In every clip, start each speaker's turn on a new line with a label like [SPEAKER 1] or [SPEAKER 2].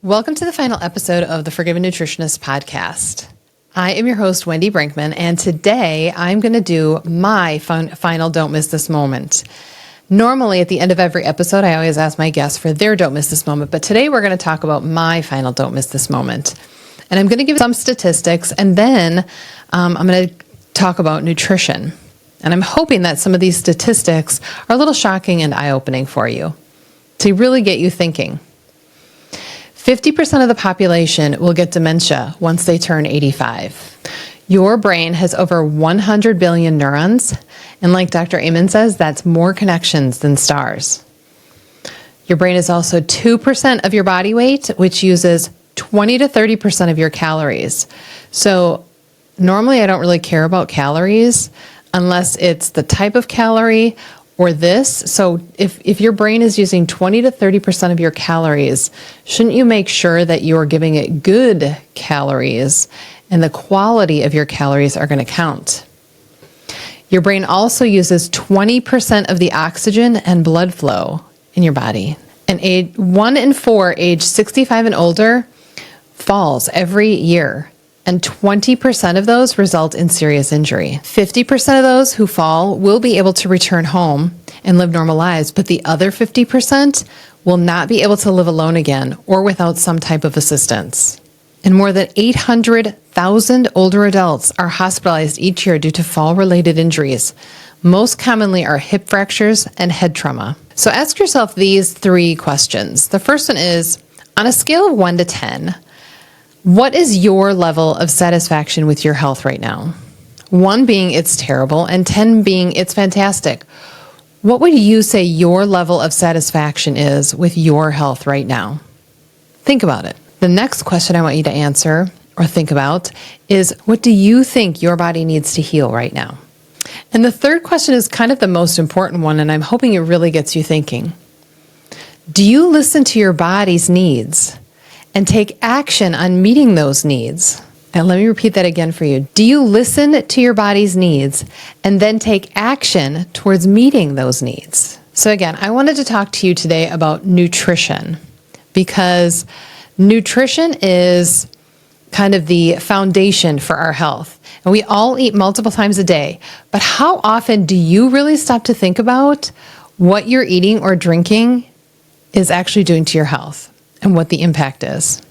[SPEAKER 1] Welcome to the final episode of the Forgiven Nutritionist podcast. I am your host, Wendy Brinkmann, and today I'm going to do my final Don't Miss This Moment. Normally, at the end of every episode, I always ask my guests for their Don't Miss This Moment, but today we're going to talk about my final Don't Miss This Moment. And I'm going to give some statistics, and then I'm going to talk about nutrition. And I'm hoping that some of these statistics are a little shocking and eye-opening for you to really get you thinking. 50% of the population will get dementia once they turn 85. Your brain has over 100 billion neurons, and like Dr. Amen says, that's more connections than stars. Your brain is also 2% of your body weight, which uses 20 to 30% of your calories. So normally I don't really care about calories unless it's the type of calorie or this. So if your brain is using 20 to 30% of your calories, shouldn't you make sure that you're giving it good calories and the quality of your calories are going to count? Your brain also uses 20% of the oxygen and blood flow in your body. And 1 in 4 age 65 and older falls every year. And 20% of those result in serious injury. 50% of those who fall will be able to return home and live normal lives, but the other 50% will not be able to live alone again or without some type of assistance. And more than 800,000 older adults are hospitalized each year due to fall-related injuries. Most commonly are hip fractures and head trauma. So ask yourself these 3 questions. The first one is, on a scale of 1 to 10, what is your level of satisfaction with your health right now? 1 being it's terrible and 10 being it's fantastic. What would you say your level of satisfaction is with your health right now? Think about it. The next question I want you to answer or think about is, what do you think your body needs to heal right now? And the third question is kind of the most important one, and I'm hoping it really gets you thinking. Do you listen to your body's needs and take action on meeting those needs? And let me repeat that again for you. Do you listen to your body's needs and then take action towards meeting those needs? So again, I wanted to talk to you today about nutrition, because nutrition is kind of the foundation for our health. And we all eat multiple times a day, but how often do you really stop to think about what you're eating or drinking is actually doing to your health and what the impact is?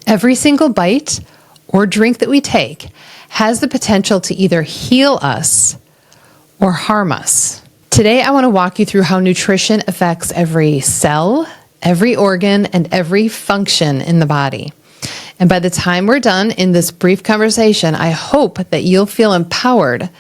[SPEAKER 1] Every single bite or drink that we take has the potential to either heal us or harm us. Today, I want to walk you through how nutrition affects every cell, every organ, and every function in the body. And by the time we're done in this brief conversation, I hope that you'll feel empowered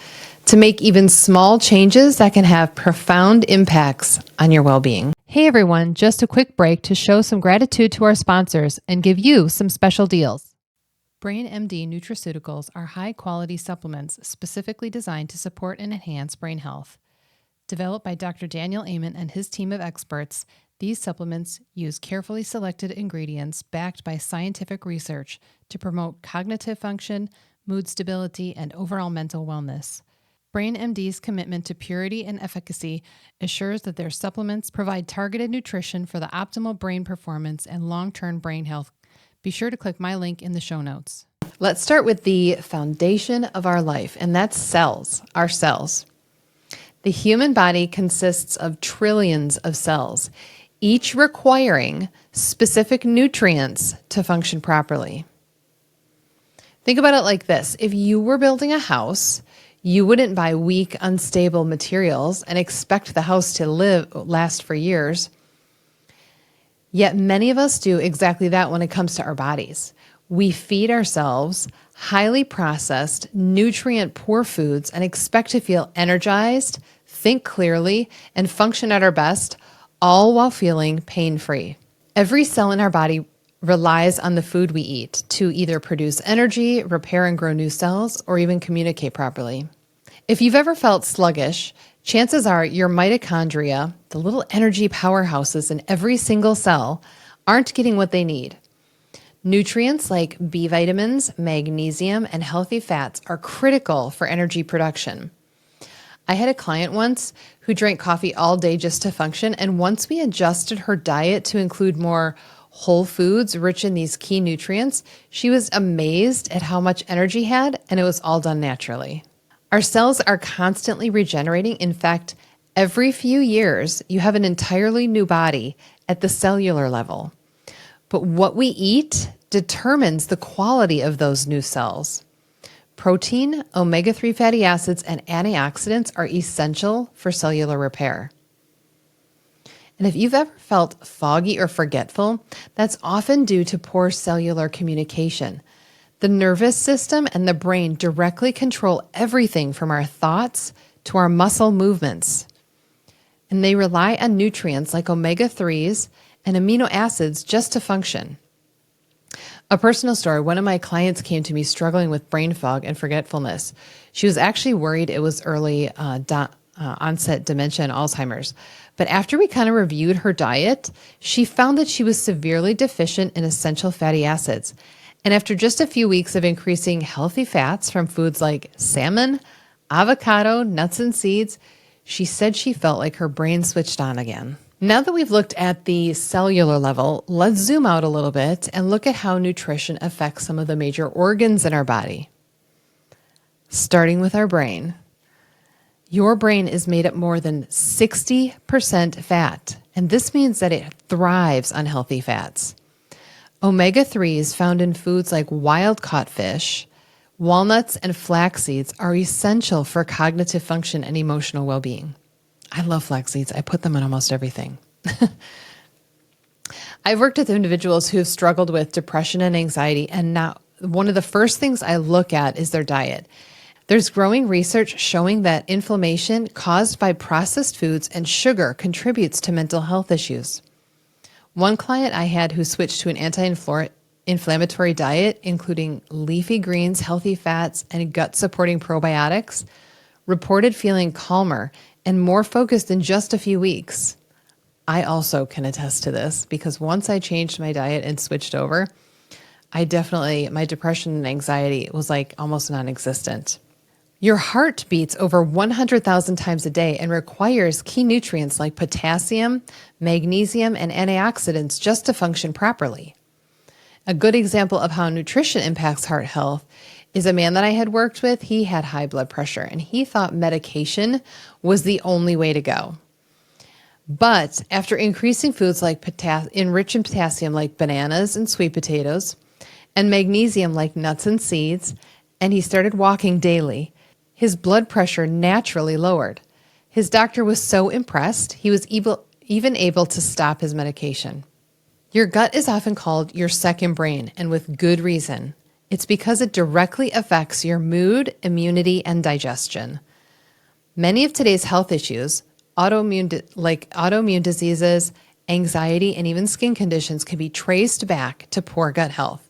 [SPEAKER 1] to make even small changes that can have profound impacts on your well-being. Hey everyone, just a quick break to show some gratitude to our sponsors and give you some special deals. BrainMD nutraceuticals are high-quality supplements specifically designed to support and enhance brain health. Developed by Dr. Daniel Amen and his team of experts, these supplements use carefully selected ingredients backed by scientific research to promote cognitive function, mood stability, and overall mental wellness. BrainMD's commitment to purity and efficacy assures that their supplements provide targeted nutrition for the optimal brain performance and long-term brain health. Be sure to click my link in the show notes. Let's start with the foundation of our life, and that's cells, our cells. The human body consists of trillions of cells, each requiring specific nutrients to function properly. Think about it like this. If you were building a house, you wouldn't buy weak, unstable materials and expect the house to last for years. Yet many of us do exactly that when it comes to our bodies. We feed ourselves highly processed, nutrient-poor foods and expect to feel energized, think clearly, and function at our best, all while feeling pain-free. Every cell in our body relies on the food we eat to either produce energy, repair and grow new cells, or even communicate properly. If you've ever felt sluggish, chances are your mitochondria, the little energy powerhouses in every single cell, aren't getting what they need. Nutrients like B vitamins, magnesium, and healthy fats are critical for energy production. I had a client once who drank coffee all day just to function, and once we adjusted her diet to include more whole foods rich in these key nutrients, she was amazed at how much energy she had, and it was all done naturally. Our cells are constantly regenerating. In fact, every few years, you have an entirely new body at the cellular level. But what we eat determines the quality of those new cells. Protein, omega-3 fatty acids, and antioxidants are essential for cellular repair. And if you've ever felt foggy or forgetful, that's often due to poor cellular communication. The nervous system and the brain directly control everything from our thoughts to our muscle movements. And they rely on nutrients like omega-3s and amino acids just to function. A personal story, one of my clients came to me struggling with brain fog and forgetfulness. She was actually worried it was early onset dementia and Alzheimer's. But after we kind of reviewed her diet, she found that she was severely deficient in essential fatty acids. And after just a few weeks of increasing healthy fats from foods like salmon, avocado, nuts, and seeds, she said she felt like her brain switched on again. Now that we've looked at the cellular level, let's zoom out a little bit and look at how nutrition affects some of the major organs in our body. Starting with our brain. Your brain is made up more than 60% fat, and this means that it thrives on healthy fats. Omega-3s found in foods like wild-caught fish, walnuts, and flax seeds are essential for cognitive function and emotional well-being. I love flax seeds. I put them in almost everything. I've worked with individuals who have struggled with depression and anxiety, and now one of the first things I look at is their diet. There's growing research showing that inflammation caused by processed foods and sugar contributes to mental health issues. One client I had who switched to an anti-inflammatory diet, including leafy greens, healthy fats, and gut-supporting probiotics, reported feeling calmer and more focused in just a few weeks. I also can attest to this because once I changed my diet and switched over, my depression and anxiety was like almost non-existent. Your heart beats over 100,000 times a day and requires key nutrients like potassium, magnesium, and antioxidants just to function properly. A good example of how nutrition impacts heart health is a man that I had worked with. He had high blood pressure and he thought medication was the only way to go. But after increasing foods like enriched in potassium like bananas and sweet potatoes, and magnesium like nuts and seeds, and he started walking daily, his blood pressure naturally lowered. His doctor was so impressed, he was even able to stop his medication. Your gut is often called your second brain, and with good reason. It's because it directly affects your mood, immunity, and digestion. Many of today's health issues, autoimmune diseases, anxiety, and even skin conditions can be traced back to poor gut health.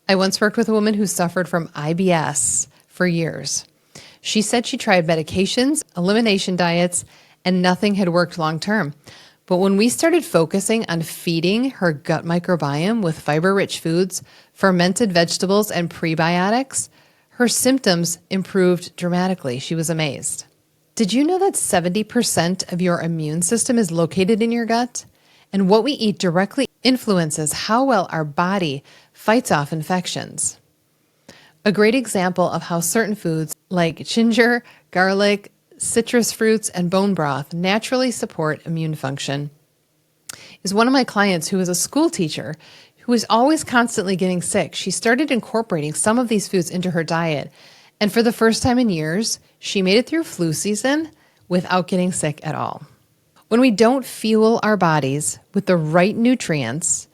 [SPEAKER 1] I once worked with a woman who suffered from IBS for years. She said she tried medications, elimination diets, and nothing had worked long term. But when we started focusing on feeding her gut microbiome with fiber-rich foods, fermented vegetables, and prebiotics, her symptoms improved dramatically. She was amazed. Did you know that 70% of your immune system is located in your gut? And what we eat directly influences how well our body fights off infections. A great example of how certain foods like ginger, garlic, citrus fruits, and bone broth naturally support immune function is one of my clients who is a school teacher who is always constantly getting sick. She started incorporating some of these foods into her diet, and for the first time in years, she made it through flu season without getting sick at all. When we don't fuel our bodies with the right nutrients,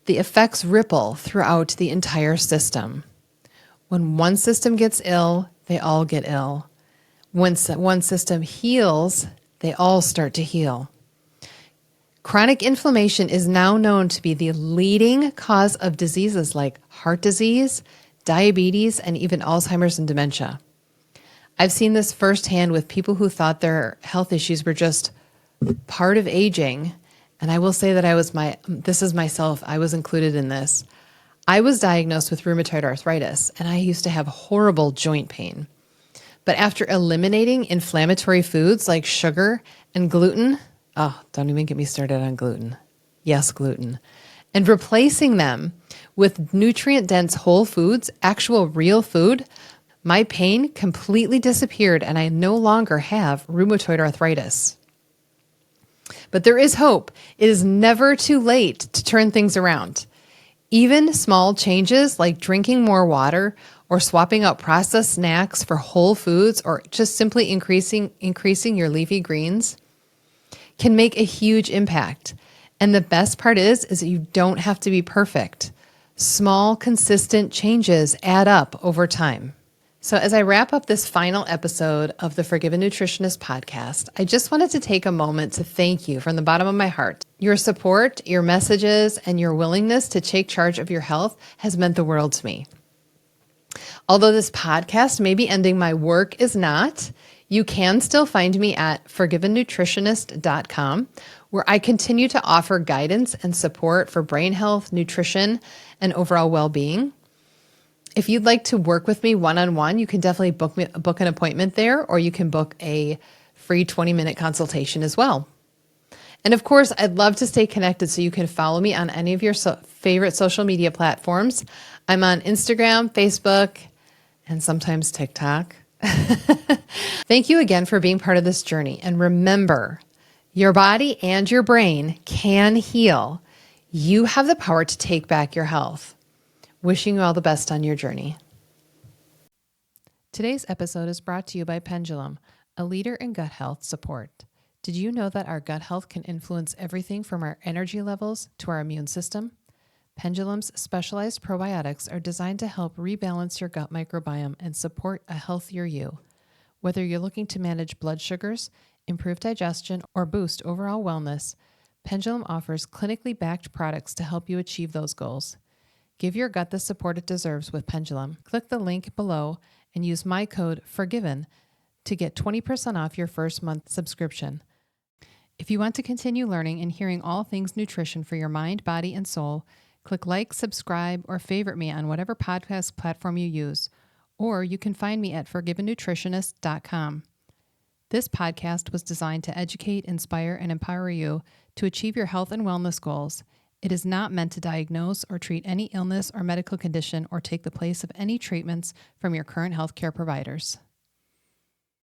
[SPEAKER 1] the effects ripple throughout the entire system. When one system gets ill, they all get ill. When one system heals, they all start to heal. Chronic inflammation is now known to be the leading cause of diseases like heart disease, diabetes, and even Alzheimer's and dementia. I've seen this firsthand with people who thought their health issues were just part of aging. And I will say that this is myself, I was included in this. I was diagnosed with rheumatoid arthritis, and I used to have horrible joint pain. But after eliminating inflammatory foods like sugar and gluten, don't even get me started on gluten. Yes, gluten. and replacing them with nutrient-dense whole foods, actual real food, my pain completely disappeared and I no longer have rheumatoid arthritis. But there is hope. It is never too late to turn things around. Even small changes like drinking more water or swapping out processed snacks for whole foods or just simply increasing your leafy greens can make a huge impact. And the best part is that you don't have to be perfect. Small, consistent changes add up over time. So as I wrap up this final episode of the Forgiven Nutritionist podcast, I just wanted to take a moment to thank you from the bottom of my heart. Your support, your messages, and your willingness to take charge of your health has meant the world to me. Although this podcast may be ending, my work is not. You can still find me at ForgivenNutritionist.com, where I continue to offer guidance and support for brain health, nutrition, and overall well-being. If you'd like to work with me one-on-one, you can definitely book an appointment there, or you can book a free 20-minute consultation as well. And of course, I'd love to stay connected, so you can follow me on any of your favorite social media platforms. I'm on Instagram, Facebook, and sometimes TikTok. Thank you again for being part of this journey. And remember, your body and your brain can heal. You have the power to take back your health. Wishing you all the best on your journey. Today's episode is brought to you by Pendulum, a leader in gut health support. Did you know that our gut health can influence everything from our energy levels to our immune system? Pendulum's specialized probiotics are designed to help rebalance your gut microbiome and support a healthier you. Whether you're looking to manage blood sugars, improve digestion, or boost overall wellness, Pendulum offers clinically backed products to help you achieve those goals. Give your gut the support it deserves with Pendulum. Click the link below and use my code FORGIVEN to get 20% off your first month subscription. If you want to continue learning and hearing all things nutrition for your mind, body, and soul, click like, subscribe, or favorite me on whatever podcast platform you use, or you can find me at ForgivenNutritionist.com. This podcast was designed to educate, inspire, and empower you to achieve your health and wellness goals. It is not meant to diagnose or treat any illness or medical condition or take the place of any treatments from your current healthcare providers.